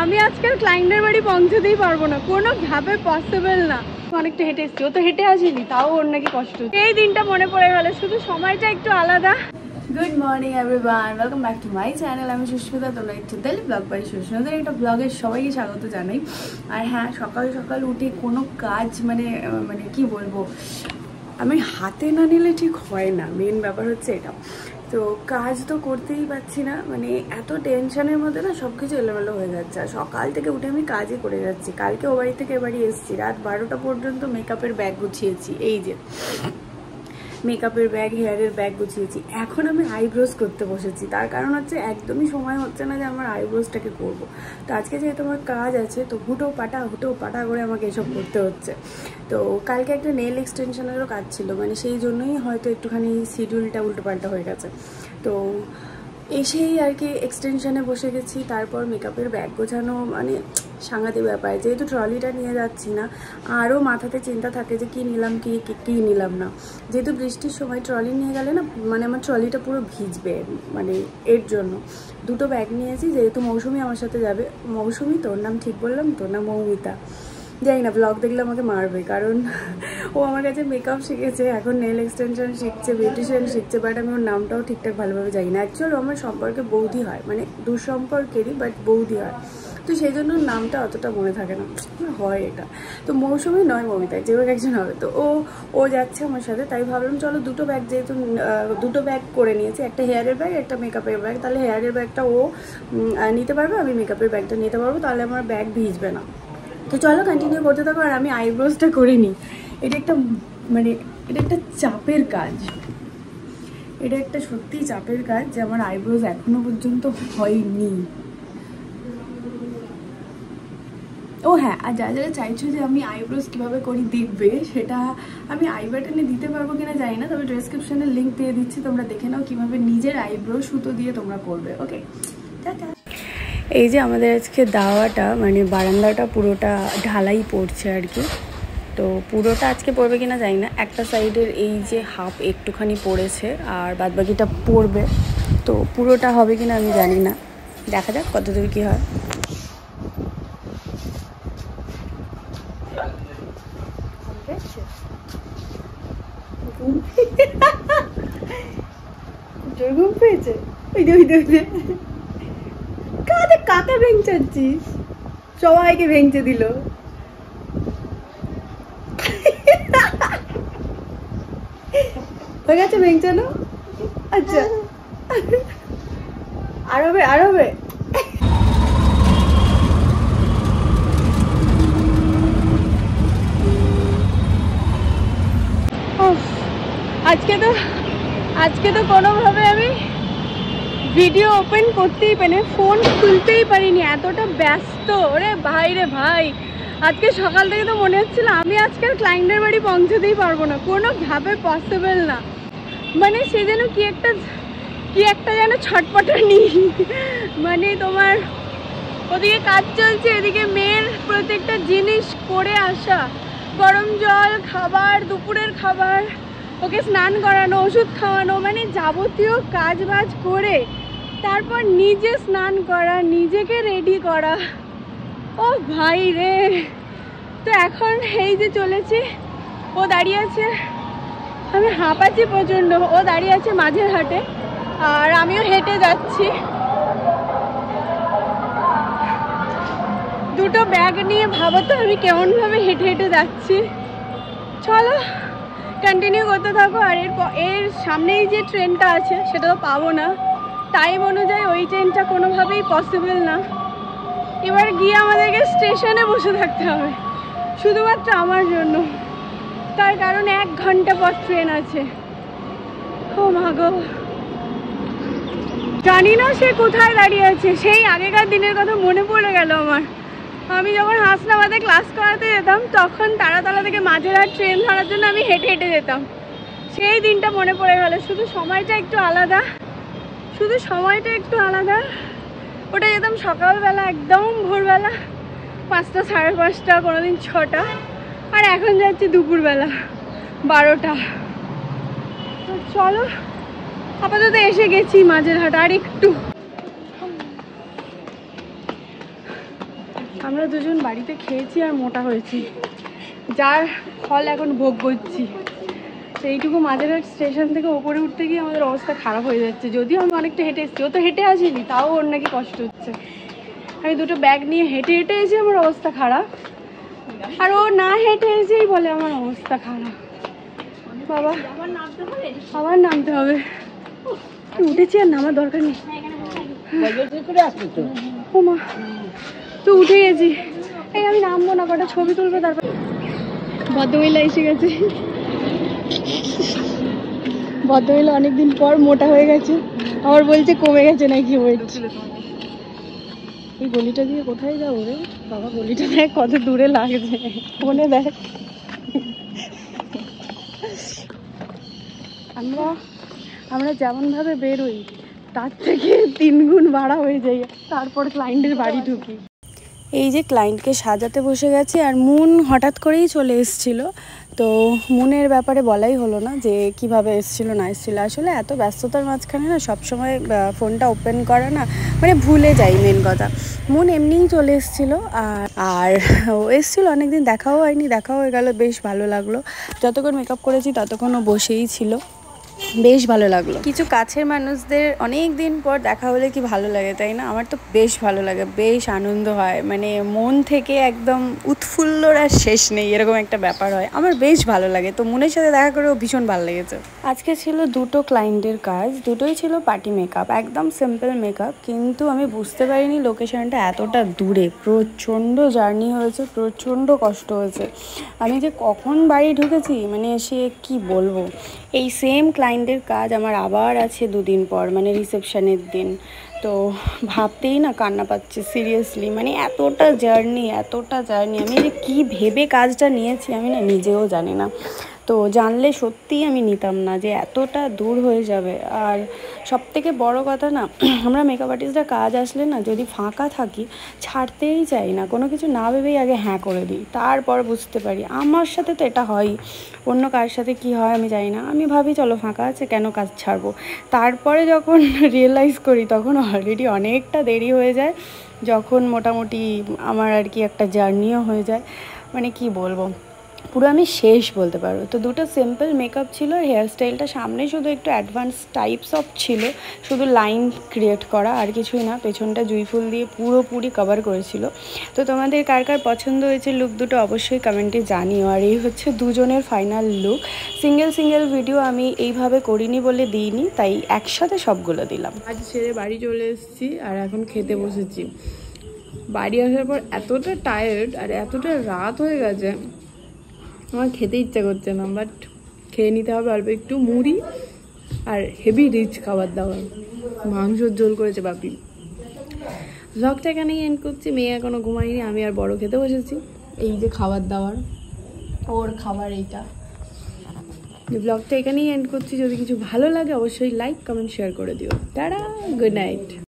আমি আজকাল ক্লায়েন্টের বাড়ি পৌঁছতেই পারবো না, কোনোভাবে পসিবল না। অনেকটা হেঁটে এসছি, ও তো হেঁটে আসেনি, তাও ওর নাকি কষ্ট। এই দিনটা মনে পড়ে গেল, শুধু সময়টা একটু আলাদা। Good morning everyone, welcome back to my channel. আমি সুস্মিতা, তোমরা একটু ডেইলি ব্লগ বাই সুস্মিতার একটা ব্লগের সবাইকে স্বাগত জানাই। আর হ্যাঁ, সকাল সকাল উঠে কোনো কাজ মানে কি বলবো, আমি হাতে না নিলে ঠিক হয় না। মেন ব্যাপার হচ্ছে এটা। তো কাজ তো করতেই পারছি না, মানে এত টেনশনের মধ্যে না সব কিছু এলোমেলো হয়ে যাচ্ছে। আর সকাল থেকে উঠে আমি কাজই করে যাচ্ছি। কালকে ও বাড়ি থেকে এবারই এসেছি, রাত 12টা পর্যন্ত মেকআপের ব্যাগ গুছিয়েছি। এই যে মেকআপের ব্যাগ, হেয়ারের ব্যাগ গুছিয়েছি। এখন আমি আইব্রোজ করতে বসেছি, তার কারণ হচ্ছে একদমই সময় হচ্ছে না যে আমার আইব্রোজটাকে করব। তো আজকে যেহেতু আমার কাজ আছে, তো হুটো পাটা করে আমাকে এসব করতে হচ্ছে। তো কালকে একটা নেল এক্সটেনশনেরও কাজ ছিল, মানে সেই জন্যই হয়তো একটুখানি শিডিউলটা উল্টোপাল্টা হয়ে গেছে। তো এসেই আর কি এক্সটেনশনে বসে গেছি। তারপর মেকআপের ব্যাগ গোছানো মানে সাংঘাতিক ব্যাপার। যেহেতু ট্রলিটা নিয়ে যাচ্ছি না, আরও মাথাতে চিন্তা থাকে যে কী নিলাম কী নিলাম না। যেহেতু বৃষ্টির সময় ট্রলি নিয়ে গেলে না, মানে আমার ট্রলিটা পুরো ভিজবে, মানে এর জন্য দুটো ব্যাগ নিয়েছি। যেহেতু মৌসুমি আমার সাথে যাবে, মৌসুমি তোর নাম ঠিক বললাম তো না মৌমিতা, জানি না, ব্লগ দেখলে আমাকে মারবে, কারণ ও আমার কাছে মেকআপ শিখেছে, এখন নেল এক্সটেনশন শিখছে, বিউটিশিয়ান শিখছে, বাট আমি ওর নামটাও ঠিকঠাক ভালোভাবে জানি না। অ্যাকচুয়ালি আমার সম্পর্কে বৌদি হয়, মানে দুঃসম্পর্কেরই, বাট বৌদি হয়। তো সেই জন্য নামটা অতটা মনে থাকে না, হয় এটা। তো মৌসুমি নয় মৌমিতা, যে একজন হবে। তো ও যাচ্ছে আমার সাথে, তাই ভাবলাম চলো দুটো ব্যাগ, যেহেতু দুটো ব্যাগ করে নিয়েছি, একটা হেয়ারের ব্যাগ, একটা মেকআপের ব্যাগ, তাহলে হেয়ারের ব্যাগটা ও নিতে পারবে, আমি মেকআপের ব্যাগটা নিতে পারবো, তাহলে আমার ব্যাগ ভিজবে না। তো চলো কন্টিনিউ করতে থাকো। আর আমি আইব্রোজটা করে নিই। এটা একটা চাপের কাজ, এটা একটা সত্যিই চাপের কাজ যে আমার আইব্রোজ এখনো পর্যন্ত হয়নি। ও হ্যাঁ, আর যারা যারা চাইছো যে আমি আইব্রোজ কীভাবে করি দেখবে, সেটা আমি আই বাটনে দিতে পারবো কিনা জানি না, তবে ডেসক্রিপশনে লিঙ্ক দিয়ে দিচ্ছি, তোমরা দেখে নাও কীভাবে নিজের আইব্রো সুতো দিয়ে তোমরা করবে। ওকে, টাটা। এই যে আমাদের আজকে দাওয়াটা, মানে বারান্দাটা পুরোটা ঢালাই পড়ছে আর কি। তো পুরোটা আজকে পড়বে কিনা জানি না, একটা সাইডের এই যে হাফ একটুখানি পড়েছে, আর বাদবাকিটা পড়বে। তো পুরোটা হবে কিনা আমি জানি না, দেখা যাক কতদূর কী হয়। ঘুম পেয়েছে, কাকে ভেঙচাচ্ছিস? সবাইকে ভেঙচে দিল। হয়ে গেছে ভেঙচানো? আচ্ছা, আর হবে। আজকে তো কোনোভাবে আমি ভিডিও ওপেন করতেই পারিনি, ফোন খুলতেই পারিনি, এতটা ব্যস্ত। ওরে ভাই রে ভাই, আজকে সকাল থেকে তো মনে হচ্ছিল আমি আজকাল ক্লায়েন্টের বাড়ি পৌঁছতেই পারবো না, কোনোভাবে পসিবল না। মানে সে যেন কি একটা যেন ছটপটানি। মানে তোমার ওদিকে কাজ চলছে, এদিকে মেয়ের প্রত্যেকটা জিনিস করে আসা, গরম জল, খাবার, দুপুরের খাবার, ওকে স্নান করানো, ওষুধ খাওয়ানো, মানে যাবতীয় কাজ বাজ করে তারপর নিজে স্নান করা, নিজেকে রেডি করা। ও ভাই রে। তো এখন এই যে চলেছি, ও দাঁড়িয়ে আছে, আমি হাঁপাচ্ছি প্রচণ্ড, ও দাঁড়িয়ে আছে মাঝের হাটে, আর আমিও হেঁটে যাচ্ছি। দুটো ব্যাগ নিয়ে ভাবো তো আমি কেমনভাবে হেঁটে যাচ্ছি। চলো কন্টিনিউ করতে থাকো। আর এর সামনেই যে ট্রেনটা আছে সেটা তো পাবো না, টাইম অনুযায়ী ওই ট্রেনটা কোনোভাবেই পসিবল না। এবার গিয়ে আমাদেরকে স্টেশনে বসে থাকতে হবে শুধুমাত্র আমার জন্য, তার কারণ 1 ঘন্টা পর ট্রেন আছে। ও মা গো, জানি না সে কোথায় দাঁড়িয়ে আছে। সেই আগেকার দিনের কথা মনে পড়ে গেল আমার। আমি যখন হাসনাবাদে ক্লাস করাতে যেতাম, তখন তারাতলা থেকে মাঝেরহাট ট্রেন ধরার জন্য আমি হেঁটে যেতাম। সেই দিনটা মনে পড়ে গেল, শুধু সময়টা একটু আলাদা। ওটা যেতাম সকালবেলা, একদম ভোরবেলা, 5টা, 5:30, কোনোদিন 6টা, আর এখন যাচ্ছি দুপুরবেলা 12টা। তো চলো, আপাতত এসে গেছি মাঝেরহাট, আর একটু। আমরা দুজন বাড়িতে খেয়েছি আর মোটা হয়েছি, যার ফল এখন ভোগ করছি। সেইটুকু মাঝেরহাট স্টেশন থেকে ওপরে উঠতে গিয়ে আমাদের অবস্থা খারাপ হয়ে যাচ্ছে। যদিও আমি অনেকটা হেঁটে এসেছি, ও তো হেঁটে আসেনি, তাও ওর নাকি কষ্ট হচ্ছে। আমি দুটো ব্যাগ নিয়ে হেঁটে হেঁটে এসে আমার অবস্থা খারাপ, আর ও না হেঁটে এসেই বলে আমার অবস্থা খারাপ। বাবা আবার নামতে হবে। উঠেছি আর নামার দরকার নেই। ও মা, তো উঠে গেছি। এই আমি নামবো না, কটা ছবি তুলবো তারপর। ভদ্রমহিলা এসে গেছে। ভদ্রমহিলা অনেকদিন পর মোটা হয়ে গেছে, আবার বলছে কমে গেছে নাকি ওয়েট। এই গলিটা দিয়ে কোথায় যাবো রে বাবা? গলিটা দেখ কত দূরে লাগছে, ফোনে দেখ। আমরা যেমনভাবে বেরোই তার থেকে 3 গুণ ভাড়া হয়ে যায়, তারপর ক্লায়েন্টের বাড়ি ঢুকি। এই যে ক্লায়েন্টকে সাজাতে বসে গেছে, আর মুন হঠাৎ করেই চলে এসেছিলো। তো মুনের ব্যাপারে বলাই হলো না যে কিভাবে এসেছিলো না এসেছিলো। আসলে এত ব্যস্ততার মাঝখানে না সবসময় ফোনটা ওপেন করা না, মানে ভুলে যাই মেন কথা। মুন এমনিই চলে এসেছিলো, আর ও এসেছিলো অনেকদিন, দেখাও হয়নি, দেখাও হয়ে গেলো, বেশ ভালো লাগলো। যতক্ষণ মেকআপ করেছি ততক্ষণ ও বসেই ছিল, বেশ ভালো লাগলো। কিছু কাছের মানুষদের অনেক দিন পর দেখা হলে কি ভালো লাগে, তাই না? আমার তো বেশ ভালো লাগে, বেশ আনন্দ হয়, মানে মন থেকে একদম উৎফুল্লর আর শেষ নেই, এরকম একটা ব্যাপার হয়। আমার বেশ ভালো লাগে। তো মনের সাথে দেখা করেও ভীষণ ভালো লেগেছে। আজকে ছিল দুটো ক্লায়েন্টের কাজ, দুটোই ছিল পার্টি মেকআপ, একদম সিম্পল মেকআপ। কিন্তু আমি বুঝতে পারিনি লোকেশনটা এতটা দূরে, প্রচণ্ড জার্নি হয়েছে, প্রচণ্ড কষ্ট হয়েছে। আমি যে কখন বাড়ি ঢুকেছি, মানে সে কি বলবো। এই সেম ক্লায়েন্টের কাজ আমার আবার আছে 2 দিন পর, মানে রিসেপশনের দিন। তো ভাবতেই না কান্না পাচ্ছে সিরিয়াসলি, মানে এতটা জার্নি। আমি যে কী ভেবে কাজটা নিয়েছি আমি না নিজেও জানি না। তো জানলে সত্যিই আমি নিতাম না যে এতটা দূর হয়ে যাবে। আর সবথেকে বড় কথা না, আমরা মেকআপ আর্টিস্টরা কাজ আসলে না যদি ফাঁকা থাকি ছাড়তেই চাই না, কোনো কিছু না ভেবেই আগে হ্যাঁ করে দিই, তারপর বুঝতে পারি। আমার সাথে তো এটা হয়ই, অন্য কার সাথে কি হয় আমি জানি না। আমি ভাবি চলো ফাঁকা আছে, কেন কাজ ছাড়বো। তারপরে যখন রিয়েলাইজ করি তখন অলরেডি অনেকটা দেরি হয়ে যায়, যখন মোটামুটি আমার আর কি একটা জার্নিও হয়ে যায়। মানে কি বলবো, পুরো আমি শেষ বলতে পারবো। তো দুটো সিম্পল মেকআপ ছিল, হেয়ারস্টাইলটা সামনে শুধু একটু অ্যাডভান্স টাইপস অফ ছিল, শুধু লাইন ক্রিয়েট করা, আর কিছুই না। পেছনটা জুঁই ফুল দিয়ে পুরোপুরি কভার করেছিল। তো তোমাদের কার কার পছন্দ হয়েছে লুক দুটো অবশ্যই কমেন্টে জানিও। আর এই হচ্ছে দুজনের ফাইনাল লুক। সিঙ্গেল ভিডিও আমি এইভাবে করিনি বলে দিইনি, তাই একসাথে সবগুলো দিলাম। আজ ছেড়ে বাড়ি চলে এসেছি আর এখন খেতে বসেছি। বাড়ি আসার পর এতটা টায়ার্ড আর এতটা রাত হয়ে গেছে, আমার খেতে ইচ্ছা করছে না, বাট খেয়ে নিতে হবে অল্প একটু মুড়ি আর হেভি রিচ খাবার দাবার। মাংসর ঝোল করেছে বাপি। ব্লগটা এখানেই এন্ড করছি। মেয়ে এখনো ঘুমায়নি, আমি আর বড় খেতে বসেছি। এই যে খাবার দাবার, ওর খাবার এইটা। ব্লগটা এখানেই এন্ড করছি। যদি কিছু ভালো লাগে অবশ্যই লাইক কমেন্ট শেয়ার করে দিও। Tata, good night.